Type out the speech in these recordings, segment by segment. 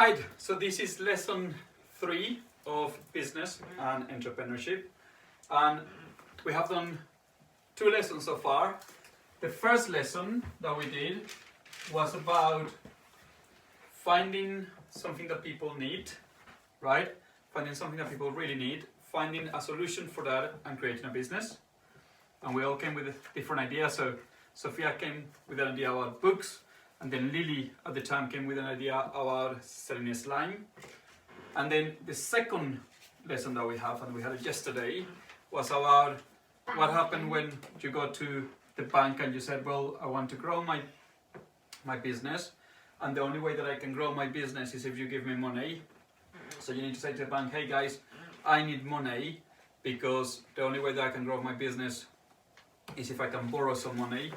Right, so this is lesson 3 of business and entrepreneurship, and we have done 2 lessons so far. The first lesson that we did was about finding something that people need, right? Finding something that people really need, finding a solution for that and creating a business. And we all came with different ideas. So Sophia came with an idea about books, and then Lily at the time came with an idea about selling slime. And then the second lesson that we have, and we had it yesterday, was about what happened when you go to the bank and you said, well, I want to grow my business, and the only way that I can grow my business is if you give me money. So you need to say to the bank, hey guys, I need money because the only way that I can grow my business is if I can borrow some money.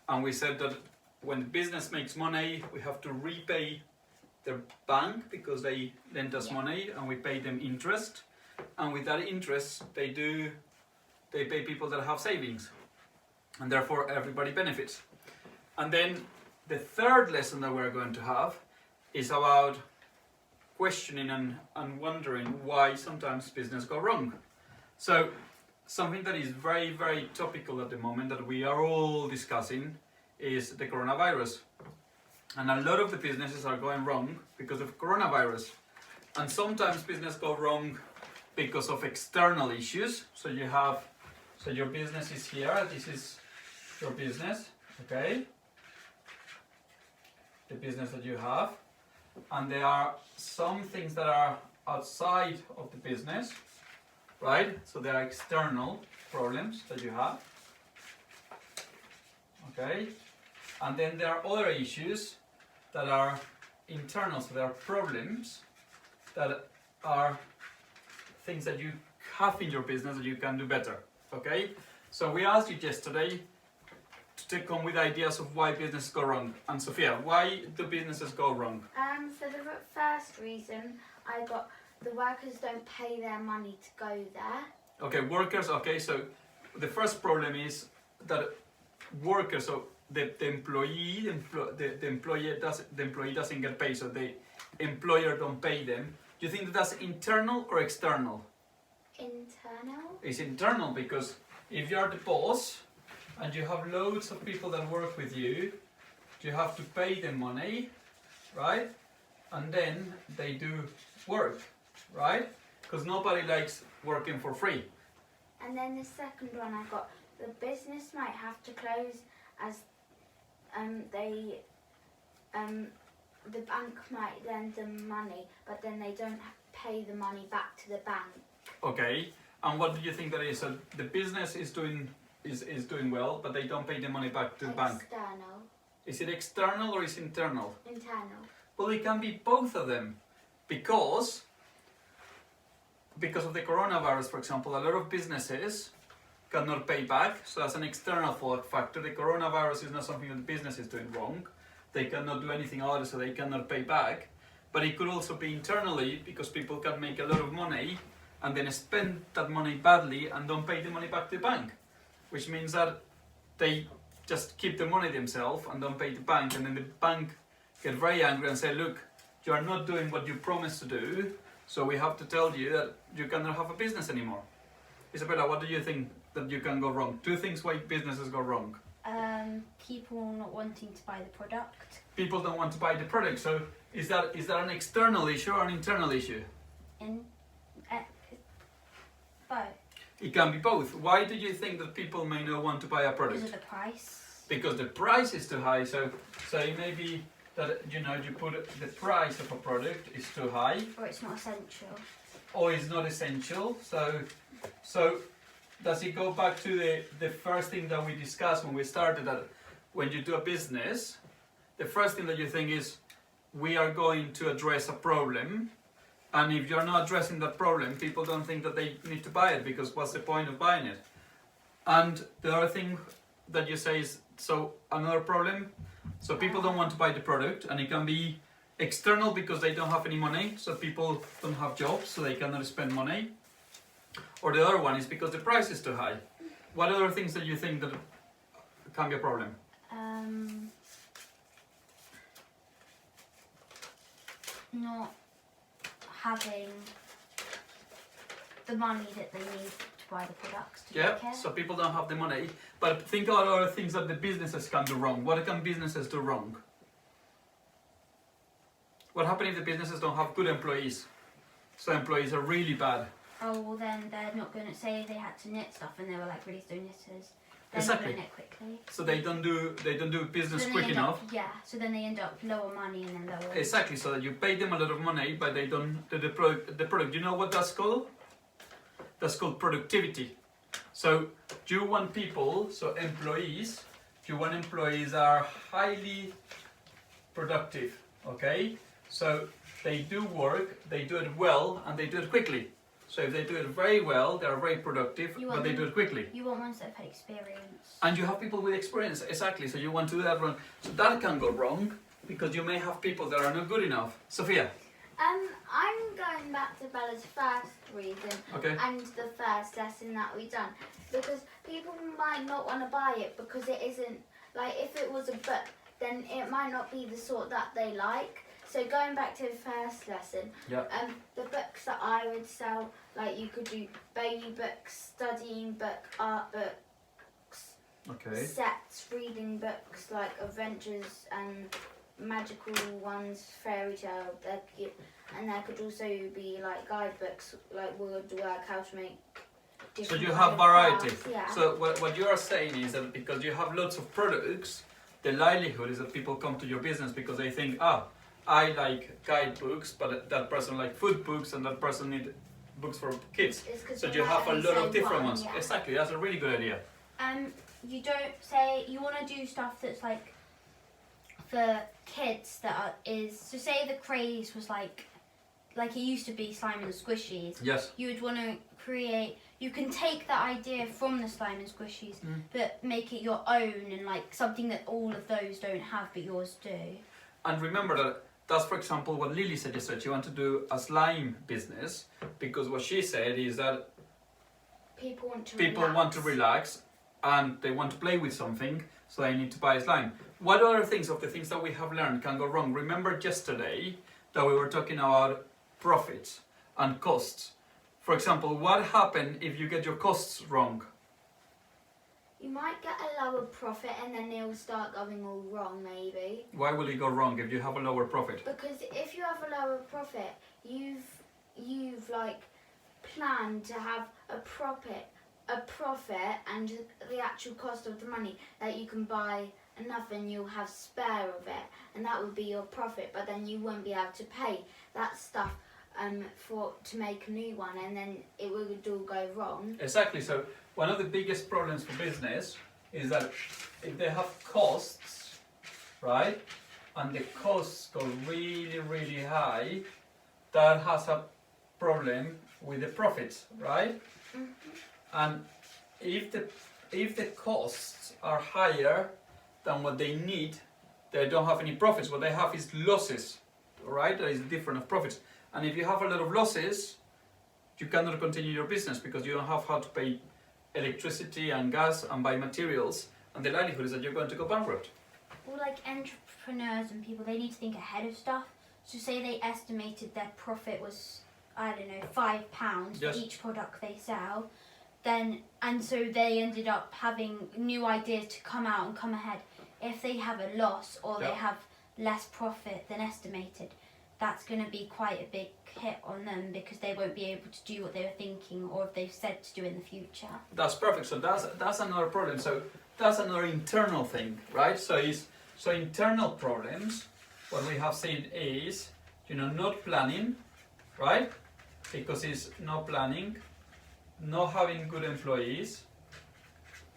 And we said that when the business makes money, we have to repay the bank because they lend us money, and we pay them interest. And with that interest, they pay people that have savings, and therefore everybody benefits. And then the third lesson that we're going to have is about questioning and wondering why sometimes business go wrong. So something that is very, very topical at the moment that we are all discussing is the coronavirus. And a lot of the businesses are going wrong because of coronavirus. And sometimes business go wrong because of external issues. So your business is here, this is your business, okay? The business that you have. And there are some things that are outside of the business, right? So there are external problems that you have, okay? And then there are other issues that are internal, so there are problems that are things that you have in your business that you can do better, okay? So we asked you yesterday to come with ideas of why businesses go wrong. And Sophia, why do businesses go wrong? For the first reason, I got the workers don't pay their money to go there. Okay, workers, okay, so the first problem is that workers, so the employee doesn't get paid, so the employer don't pay them. Do you think that's internal or external? Internal. It's internal, because if you are the boss and you have loads of people that work with you, you have to pay them money, right? And then they do work, right? Because nobody likes working for free. And then the second one I got, the business might have to close as the bank might lend them money, but then they don't pay the money back to the bank. Okay, and what do you think that is? So the business is doing well, but they don't pay the money back to the bank. External. Is it external or is it internal? Internal. Well, it can be both of them, because of the coronavirus, for example, a lot of businesses cannot pay back. So that's an external factor. The coronavirus is not something that the business is doing wrong. They cannot do anything about it, so they cannot pay back. But it could also be internally, because people can make a lot of money and then spend that money badly and don't pay the money back to the bank, which means that they just keep the money themselves and don't pay the bank, and then the bank get very angry and say, look, you are not doing what you promised to do, so we have to tell you that you cannot have a business anymore. Isabella, what do you think that you can go wrong? 2 things why businesses go wrong. People not wanting to buy the product. People don't want to buy the product. So is that an external issue or an internal issue? Both. It can be both. Why do you think that people may not want to buy a product? Because of the price. Because the price is too high. So it may be that you put the price of a product is too high. Or it's not essential. Or it's not essential. So does it go back to the first thing that we discussed when we started, that when you do a business, the first thing that you think is, we are going to address a problem, and if you're not addressing that problem, people don't think that they need to buy it, because what's the point of buying it? And the other thing that you say is, so another problem, so people don't want to buy the product, and it can be external because they don't have any money, so people don't have jobs, so they cannot spend money. Or the other one is because the price is too high. What other things that you think that can be a problem? not having the money that they need to buy the products to make Yeah, it. so people don't have the money. But think about other things that the businesses can do wrong. What can businesses do wrong? What happens if the businesses don't have good employees? So employees are really bad. Oh, well then they're not going to say they had to knit stuff and they were like really slow knitters. They're Exactly. not going to knit quickly. So they don't do business So then quick they end enough. Up, yeah, so then they end up lower money and then lower. Exactly, so that you pay them a lot of money, but they don't do the product. You know what that's called? That's called productivity. So you want people, so employees, you want employees are highly productive, okay? So they do work, they do it well, and they do it quickly. So if they do it very well, they are very productive, You but want they them- do it quickly. You want ones that have had experience. And you have people with experience, exactly, so you want to do that wrong. So that can go wrong, because you may have people that are not good enough. Sophia, I'm going back to Bella's first reason okay? and the first lesson that we done, because people might not want to buy it because it isn't, like, if it was a book, then it might not be the sort that they like. So going back to the first lesson, Yeah. the books that I would sell, like, you could do baby books, studying book, art books, Okay. sets, reading books, like adventures and magical ones, fairy tale. And there could also be like guidebooks, like woodwork, how to make So different you kind have of variety. crafts, yeah. So what you are saying is that because you have lots of products, the livelihood is that people come to your business because they think, I like guidebooks, but that person like food books, and that person need books for kids. It's 'cause So they you might have a only lot say of different one, ones. yeah. Exactly, that's a really good idea. You don't say you want to do stuff that's like for kids so say the craze was like it used to be slime and squishies. Yes. You would want to create. You can take that idea from the slime and squishies, but make it your own and like something that all of those don't have, but yours do. And remember that that's, for example, what Lily said yesterday. She wanted to do a slime business because what she said is that People want to people relax. want to relax and they want to play with something, so they need to buy slime. What other things of the things that we have learned can go wrong? Remember yesterday that we were talking about profits and costs. For example, what happens if you get your costs wrong? You might get a lower profit and then it'll start going all wrong, maybe. Why will it go wrong if you have a lower profit? Because if you have a lower profit, you've like planned to have a profit and the actual cost of the money that you can buy enough and you'll have spare of it, and that would be your profit. But then you won't be able to pay that stuff to make a new one, and then it would all go wrong. Exactly. So one of the biggest problems for business is that if they have costs, right, and the costs go really, really high, that has a problem with the profits, right? And if the costs are higher than what they need, they don't have any profits. What they have is losses, right? That is different of profits. And if you have a lot of losses, you cannot continue your business because you don't have how to pay electricity and gas and buy materials, and the likelihood is that you're going to go bankrupt. Well, like entrepreneurs and people, they need to think ahead of stuff. So say they estimated their profit was, I don't know, £5 Yes. for each product they sell. And so they ended up having new ideas to come out and come ahead. If they have a loss or Yeah. they have less profit than estimated, that's going to be quite a big hit on them because they won't be able to do what they were thinking or if they've said to do in the future. That's perfect. So that's another problem. So that's another internal thing, right? So internal problems. What we have seen is, not planning, right? Because it's no planning, not having good employees.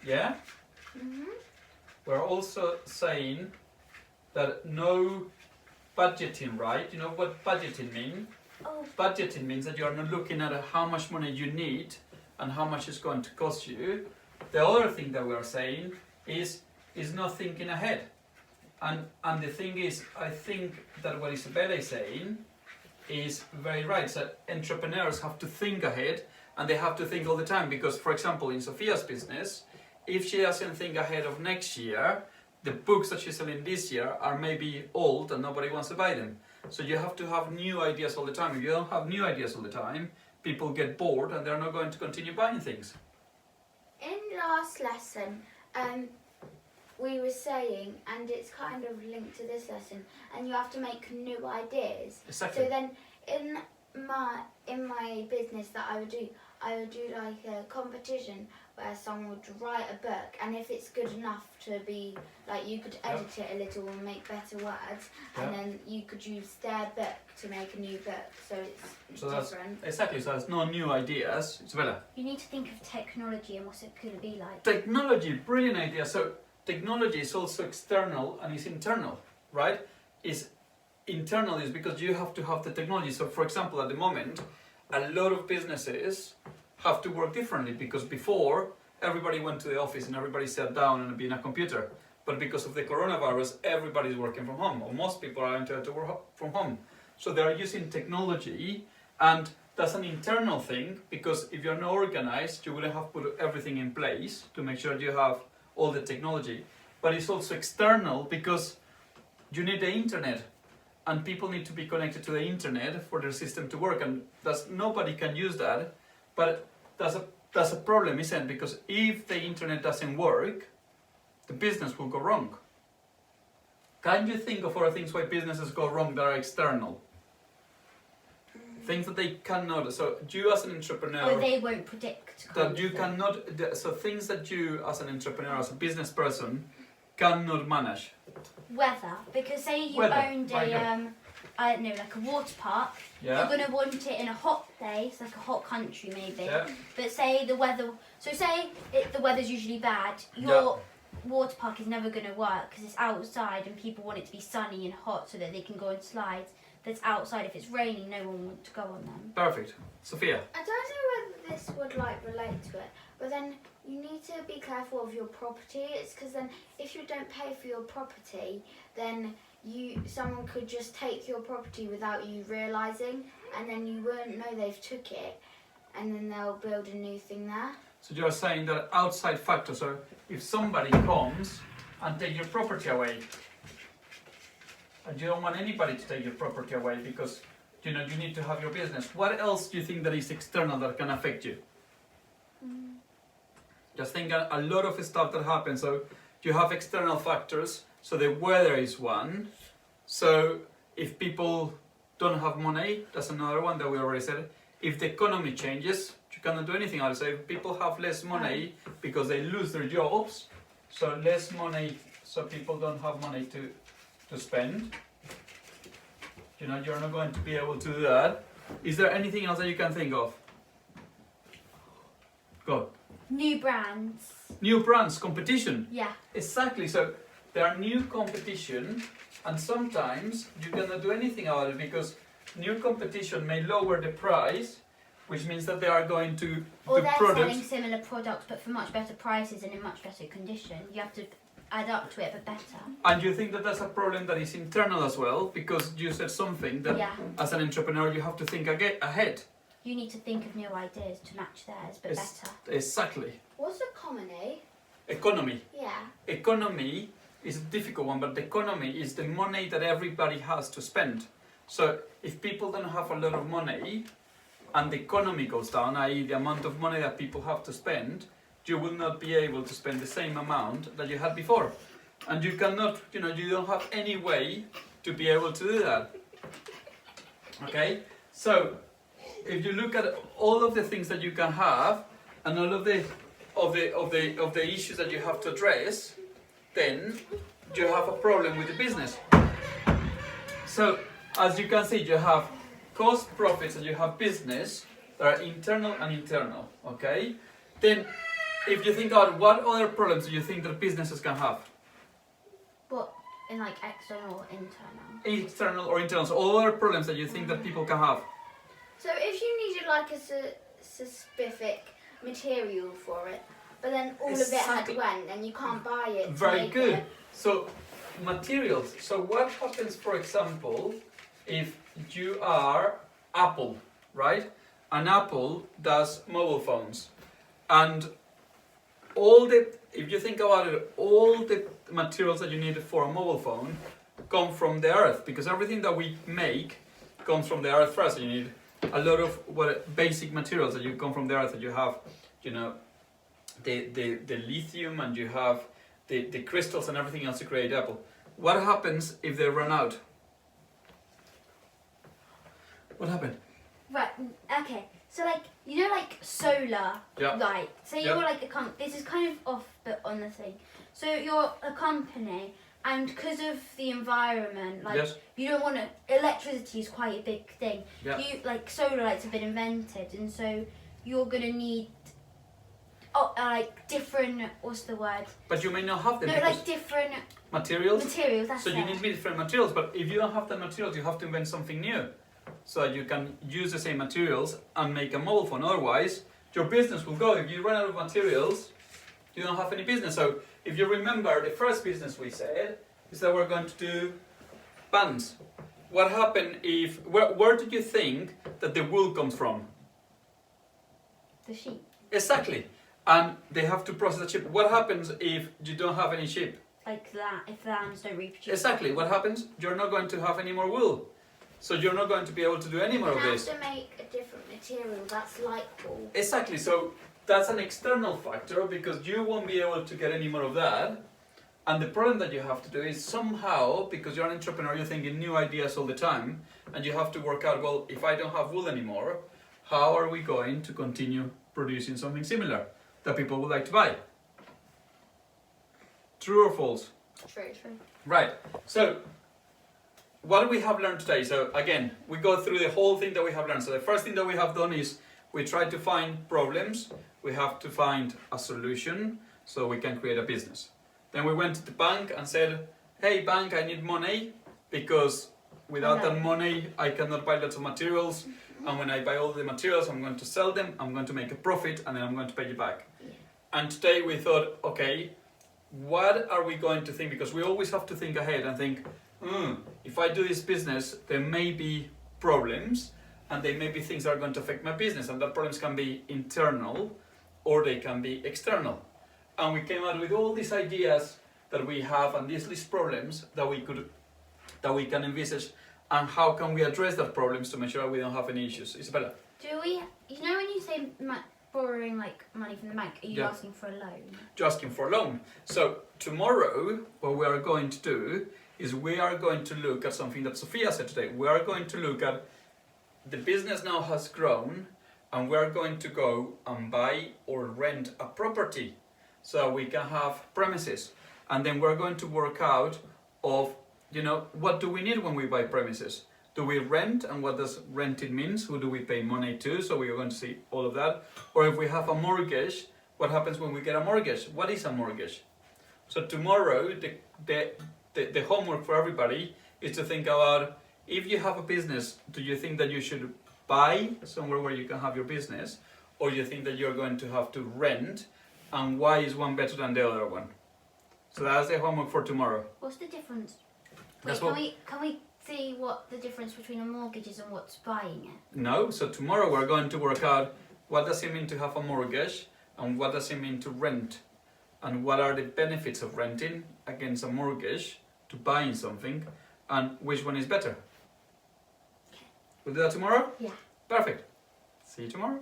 Yeah. We're also saying that no budgeting, right? You know what budgeting means? Oh, Budgeting means that you're not looking at how much money you need and how much it's going to cost you. The other thing that we're saying is not thinking ahead. And the thing is, I think that what Isabella is saying is very right. So entrepreneurs have to think ahead, and they have to think all the time because, for example, in Sophia's business, if she doesn't think ahead of next year, the books that she's selling this year are maybe old and nobody wants to buy them. So you have to have new ideas all the time. If you don't have new ideas all the time, people get bored and they're not going to continue buying things. In last lesson, we were saying, and it's kind of linked to this lesson, and you have to make new ideas. Exactly. So then, in my business that I would do like a competition where someone would write a book, and if it's good enough to be like, you could edit it a little and make better words, and then you could use their book to make a new book. So it's different. Exactly. So there's no new ideas. It's better. You need to think of technology and what's it going to be like. Technology, brilliant idea. So technology is also external and is internal, right? Is internal is because you have to have the technology. So for example, at the moment, a lot of businesses have to work differently because before everybody went to the office and everybody sat down and being a computer. But because of the coronavirus, everybody's working from home, or most people are entitled to work from home. So they are using technology, and that's an internal thing because if you're not organized, you wouldn't have put everything in place to make sure you have all the technology. But it's also external because you need the internet, and people need to be connected to the internet for their system to work, and nobody can use that. But that's a problem, isn't it? Because if the internet doesn't work, the business will go wrong. Can you think of other things why businesses go wrong that are external? Things that they cannot. So you as an entrepreneur, Or they won't predict. that you cannot. So things that you as an entrepreneur, as a business person, cannot manage. Weather, because say you Weather, owned very a, I don't know, like a water park. Yeah. You're gonna want it in a hot place, like a hot country maybe. Yeah. But say the weather. So say the weather's usually bad. Your water park is never gonna work because it's outside and people want it to be sunny and hot so that they can go on slides. That's outside. If it's raining, no one wants to go on them. Perfect. Sophia. I don't know whether this would like relate to it, but then you need to be careful of your property. It's because then if you don't pay for your property, then someone could just take your property without you realising, and then you won't know they've took it, and then they'll build a new thing there. So you're saying that outside factors are if somebody comes and take your property away, and you don't want anybody to take your property away because you need to have your business. What else do you think that is external that can affect you? Just think a lot of stuff that happens. So you have external factors. So the weather is one. So if people don't have money, that's another one that we already said. If the economy changes, you cannot do anything else. So if people have less money because they lose their jobs, so less money, so people don't have money to spend. You're not going to be able to do that. Is there anything else that you can think of? Go. New brands. New brands, competition. Yeah. Exactly. So there are new competition, and sometimes you cannot do anything about it because new competition may lower the price, which means that they are going to Or do they're products. selling similar products but for much better prices and in much better condition. You have to add up to it but better. And you think that that's a problem that is internal as well, because you said something that as an entrepreneur you have to think ahead. You need to think of new ideas to match theirs but better. Exactly. What's economy? Economy. Yeah. Economy is a difficult one, but the economy is the money that everybody has to spend. So if people don't have a lot of money and the economy goes down, i.e. the amount of money that people have to spend, you will not be able to spend the same amount that you had before. And you cannot, you don't have any way to be able to do that. Okay? So if you look at all of the things that you can have and all of the issues that you have to address, then you have a problem with the business. So as you can see, you have cost, profits, and you have business that are internal and internal. Okay? Then if you think about what other problems do you think that businesses can have? What, in like external or internal? External or internal, so all other problems that you think that people can have. So if you needed like a specific material for it, but then all of it had went, and you can't buy it. Very good. So materials. So what happens, for example, if you are Apple, right? And Apple does mobile phones, and if you think about it, all the materials that you need for a mobile phone come from the earth, because everything that we make comes from the earth first. You need a lot of basic materials that you come from the earth. That you have, you know, the lithium, and you have the crystals and everything else to create Apple. What happens if they run out? What happened? Right. Okay. So like like solar. Yeah. Right. So Yeah. you're like this is kind of off but on the thing. So you're a company, and because of the environment, like Yes. you don't want to. Electricity is quite a big thing. Yeah. You like solar lights have been invented, and so you're gonna need like different. What's the word? But you may not have them No, because like different materials. materials. That's So it. you need different materials, but if you don't have the materials, you have to invent something new. So you can use the same materials and make a mobile phone. Otherwise, your business will go. If you run out of materials, you don't have any business. So if you remember, the first business we said is that we're going to do bands. What happened if, where did you think that the wool comes from? The sheep. Exactly. And they have to process the sheep. What happens if you don't have any sheep? Like that, if lambs don't reproduce. Exactly. What happens? You're not going to have any more wool. So you're not going to be able to do any more You of have this. to make a different material. That's light bulb. Exactly. So that's an external factor, because you won't be able to get any more of that. And the problem that you have to do is somehow, because you're an entrepreneur, you're thinking new ideas all the time, and you have to work out, well, if I don't have wool anymore, how are we going to continue producing something similar that people would like to buy? True or false? True. Right. So what do we have learned today? So again, we go through the whole thing that we have learned. So the first thing that we have done is we try to find problems. We have to find a solution so we can create a business. Then we went to the bank and said, hey bank, I need money, because without that money I cannot buy lots of materials, and when I buy all the materials I'm going to sell them, I'm going to make a profit, and then I'm going to pay you back. Yeah. And today we thought, okay, what are we going to think? Because we always have to think ahead and think, if I do this business, there may be problems, and there may be things that are going to affect my business, and that problems can be internal or they can be external. And we came out with all these ideas that we have and these list problems that we can envisage, and how can we address those problems to make sure we don't have any issues. Isabella? Do we? You know when you say borrowing like money from the bank, are you Yeah. asking for a loan? You're asking for a loan. So tomorrow, what we are going to do is we are going to look at something that Sophia said today. We are going to look at the business now has grown, and we are going to go and buy or rent a property so we can have premises. And then we're going to work out of, what do we need when we buy premises? Do we rent, and what does renting means? Who do we pay money to? So we are going to see all of that. Or if we have a mortgage, what happens when we get a mortgage? What is a mortgage? So tomorrow, the homework for everybody is to think about, if you have a business, do you think that you should buy somewhere where you can have your business, or you think that you're going to have to rent, and why is one better than the other one? So that's the homework for tomorrow. What's the difference? That's Wait, can we see what the difference between a mortgage is and what's buying it? No, so tomorrow we're going to work out what does it mean to have a mortgage, and what does it mean to rent, and what are the benefits of renting against a mortgage to buying something, and which one is better. We'll do that tomorrow? Yeah. Perfect. See you tomorrow.